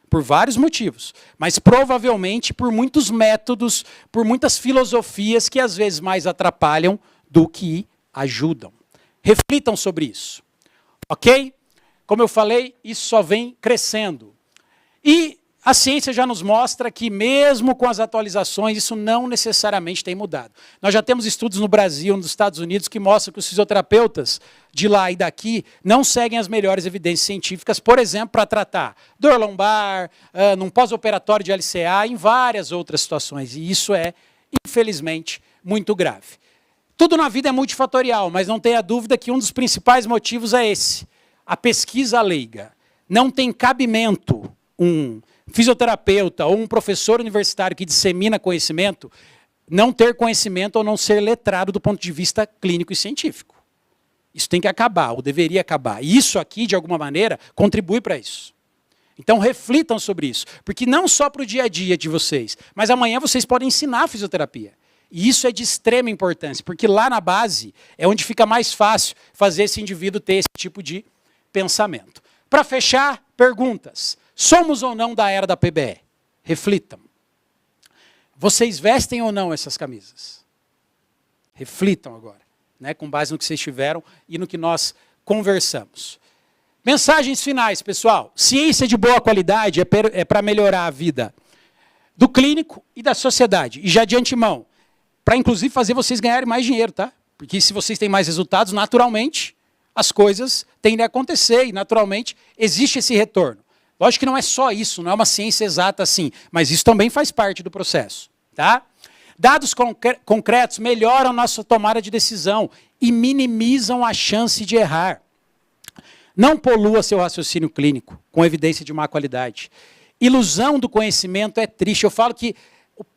Speaker 1: Por vários motivos, mas provavelmente por muitos métodos, por muitas filosofias que às vezes mais atrapalham do que ajudam. Reflitam sobre isso, ok? Como eu falei, isso só vem crescendo. E a ciência já nos mostra que mesmo com as atualizações, isso não necessariamente tem mudado. Nós já temos estudos no Brasil, nos Estados Unidos, que mostram que os fisioterapeutas de lá e daqui não seguem as melhores evidências científicas, por exemplo, para tratar dor lombar, num pós-operatório de LCA, em várias outras situações. E isso é, infelizmente, muito grave. Tudo na vida é multifatorial, mas não tenha dúvida que um dos principais motivos é esse. A pesquisa leiga. Não tem cabimento um fisioterapeuta ou um professor universitário que dissemina conhecimento não ter conhecimento ou não ser letrado do ponto de vista clínico e científico. Isso tem que acabar, ou deveria acabar. E isso aqui, de alguma maneira, contribui para isso. Então reflitam sobre isso, porque não só para o dia a dia de vocês, mas amanhã vocês podem ensinar fisioterapia. E isso é de extrema importância, porque lá na base é onde fica mais fácil fazer esse indivíduo ter esse tipo de pensamento. Para fechar, perguntas. Somos ou não da era da PBE? Reflitam. Vocês vestem ou não essas camisas? Reflitam agora, né, com base no que vocês tiveram e no que nós conversamos. Mensagens finais, pessoal. Ciência de boa qualidade é para melhorar a vida do clínico e da sociedade. E já de antemão, para inclusive fazer vocês ganharem mais dinheiro, tá? Porque se vocês têm mais resultados, naturalmente, as coisas tendem a acontecer e naturalmente existe esse retorno. Lógico que não é só isso, não é uma ciência exata assim, mas isso também faz parte do processo, tá? Dados concretos melhoram nossa tomada de decisão e minimizam a chance de errar. Não polua seu raciocínio clínico com evidência de má qualidade. Ilusão do conhecimento é triste. Eu falo que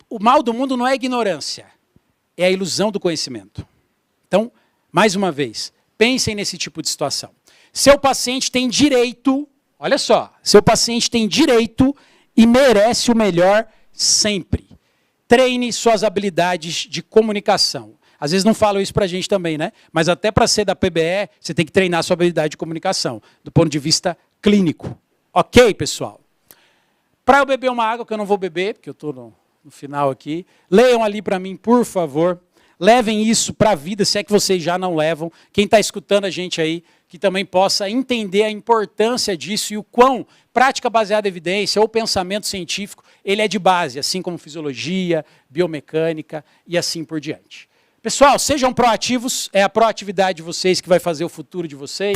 Speaker 1: o mal do mundo não é a ignorância, é a ilusão do conhecimento. Então, mais uma vez, pensem nesse tipo de situação. Seu paciente tem direito, olha só, seu paciente tem direito e merece o melhor sempre. Treine suas habilidades de comunicação. Às vezes não falam isso para a gente também, né? Mas até para ser da PBE, você tem que treinar sua habilidade de comunicação, do ponto de vista clínico. Ok, pessoal? Para eu beber uma água, que eu não vou beber, porque eu estou no final aqui, leiam ali para mim, por favor. Levem isso para a vida, se é que vocês já não levam. Quem está escutando a gente aí, que também possa entender a importância disso e o quão prática baseada em evidência ou pensamento científico, ele é de base, assim como fisiologia, biomecânica e assim por diante. Pessoal, sejam proativos, é a proatividade de vocês que vai fazer o futuro de vocês.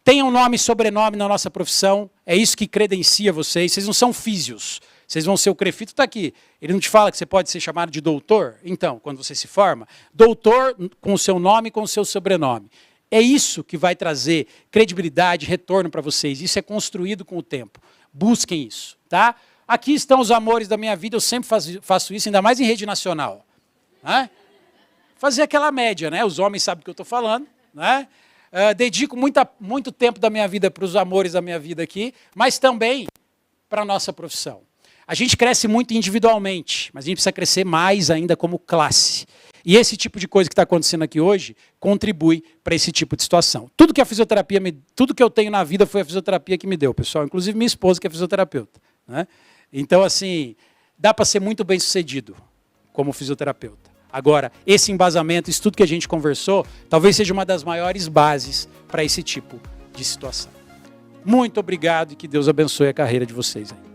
Speaker 1: Tenham nome e sobrenome na nossa profissão, é isso que credencia vocês. Vocês não são físios, vocês vão ser o Crefito está aqui. Ele não te fala que você pode ser chamado de doutor? Então, quando você se forma, doutor com o seu nome e com o seu sobrenome. É isso que vai trazer credibilidade, retorno para vocês. Isso é construído com o tempo. Busquem isso, tá? Aqui estão os amores da minha vida, eu sempre faço isso, ainda mais em rede nacional. Né? Fazer aquela média, né? Os homens sabem do que eu estou falando, né? Dedico muito tempo da minha vida para os amores da minha vida aqui, mas também para a nossa profissão. A gente cresce muito individualmente, mas a gente precisa crescer mais ainda como classe. E esse tipo de coisa que está acontecendo aqui hoje contribui para esse tipo de situação. Tudo que a fisioterapia, tudo que eu tenho na vida foi a fisioterapia que me deu, pessoal. Inclusive minha esposa que é fisioterapeuta. Né? Então, assim, dá para ser muito bem sucedido como fisioterapeuta. Agora, esse embasamento, isso tudo que a gente conversou, talvez seja uma das maiores bases para esse tipo de situação. Muito obrigado e que Deus abençoe a carreira de vocês aí.